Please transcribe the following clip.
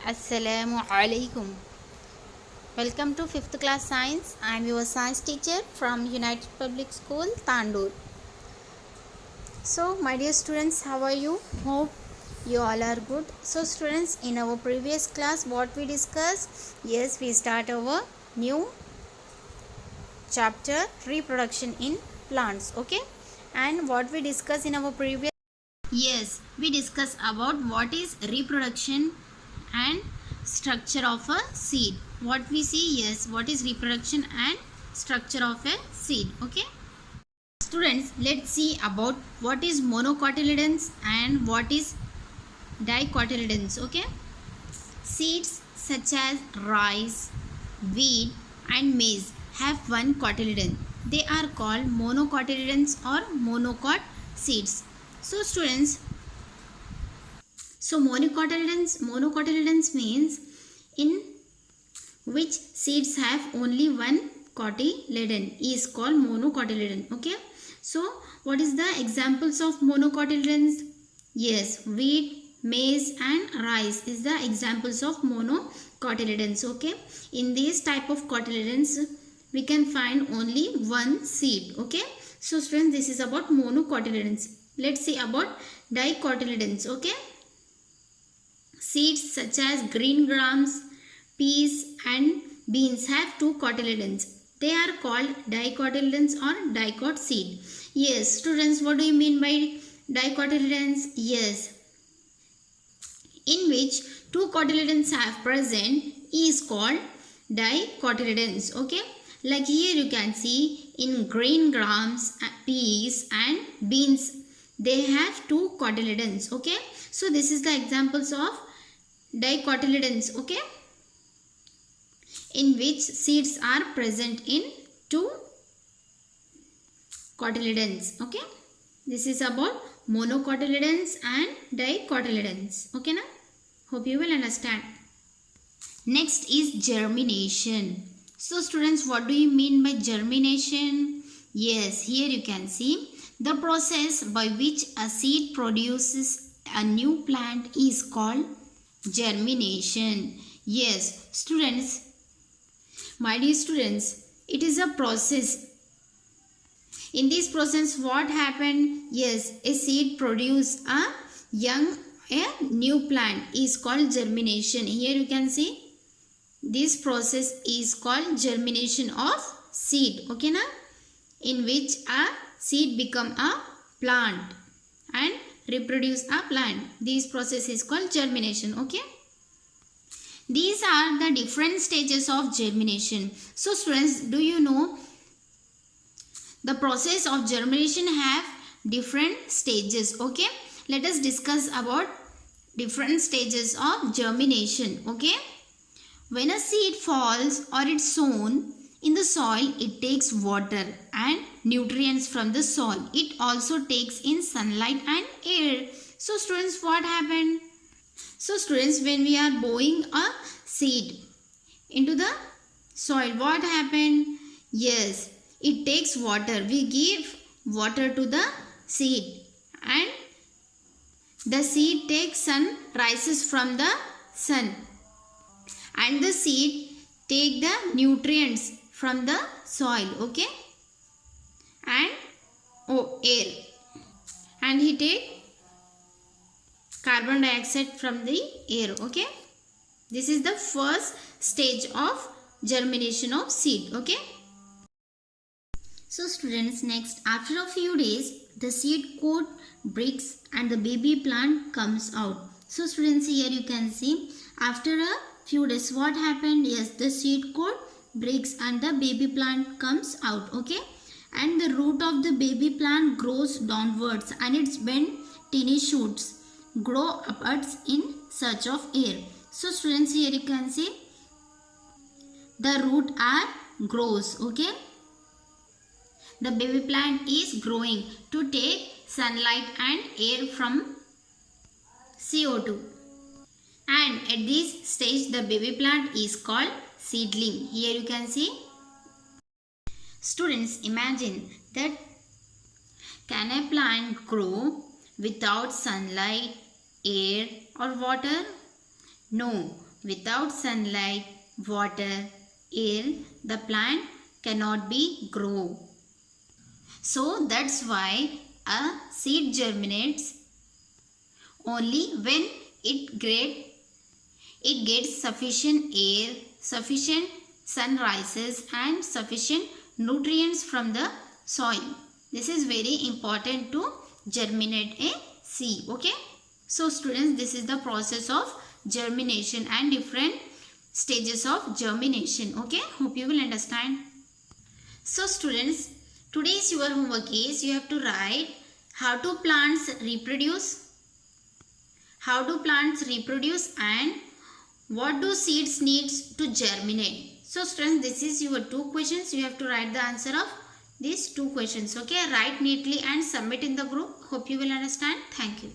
Assalamu alaikum. Welcome to 5th class science. I am your science teacher from United Public School, Tandur. So, my dear students, how are you? Hope you all are good. So, students, in our previous class, what we discussed? Yes, we start our new chapter, reproduction in plants. Okay, and what we discussed in our previous, yes, we discussed about what is reproduction and structure of a seed. What we see, yes, what is reproduction and structure of a seed. Okay, students, let's see about what is monocotyledons and what is dicotyledons. Okay, seeds such as rice, wheat and maize have one cotyledon. They are called monocotyledons or monocot seeds. So students, so monocotyledons means in which seeds have only one cotyledon is called monocotyledon. Okay. So what is the examples of monocotyledons? Yes, wheat, maize and rice is the examples of monocotyledons. Okay. In these type of cotyledons we can find only one seed. Okay. So students, this is about monocotyledons. Let's see about dicotyledons. Okay. Seeds such as green grams, peas and beans have two cotyledons. They are called dicotyledons or dicot seed. Yes, students, what do you mean by dicotyledons? Yes, in which two cotyledons have present is called dicotyledons. Okay, like here you can see in green grams, peas and beans, they have two cotyledons. Okay, so this is the examples of dicotyledons. Okay, in which seeds are present in two cotyledons. Okay, this is about monocotyledons and dicotyledons. Okay, na? Hope you will understand. Next is germination. So students, what do you mean by germination? Yes, here you can see the process by which a seed produces a new plant is called germination. Yes, students, my dear students, it is a process. In this process, what happened? Yes, a seed produce a new plant is called germination. Here you can see this process is called germination of seed. Okay, na? In which a seed become a plant and reproduce a plant. This process is called germination. Okay. These are the different stages of germination. So students, do you know the process of germination have different stages? Okay. Let us discuss about different stages of germination. Okay. When a seed falls or it's sown in the soil, it takes water and nutrients from the soil. It also takes in sunlight and air. So students, what happened? So students, when we are sowing a seed into the soil, what happened? Yes, it takes water. We give water to the seed and the seed takes sun, rises from the sun, and the seed take the nutrients from the soil. Okay, and air, and he take carbon dioxide from the air. Okay, this is the first stage of germination of seed. Okay, so students, next, after a few days the seed coat breaks and the baby plant comes out. So students, here you can see after a few days what happened? Yes, the seed coat breaks and the baby plant comes out. Okay, and the root of the baby plant grows downwards and its bent tiny shoots grow upwards in search of air. So students, here you can see the root grows. Okay, the baby plant is growing to take sunlight and air from CO2, and at this stage the baby plant is called seedling. Here you can see. Students, imagine that can a plant grow without sunlight, air or water? No. Without sunlight, water, air, the plant cannot be grow. So that's why a seed germinates only when it gets sufficient air, sufficient sun rises and sufficient nutrients from the soil. This is very important to germinate a seed. Okay. So students, this is the process of germination and different stages of germination. Okay. Hope you will understand. So students, today's your homework is you have to write how do plants reproduce, and what do seeds need to germinate. So students, this is your 2 questions. You have to write the answer of these 2 questions. Okay, write neatly and submit in the group. Hope you will understand. Thank you.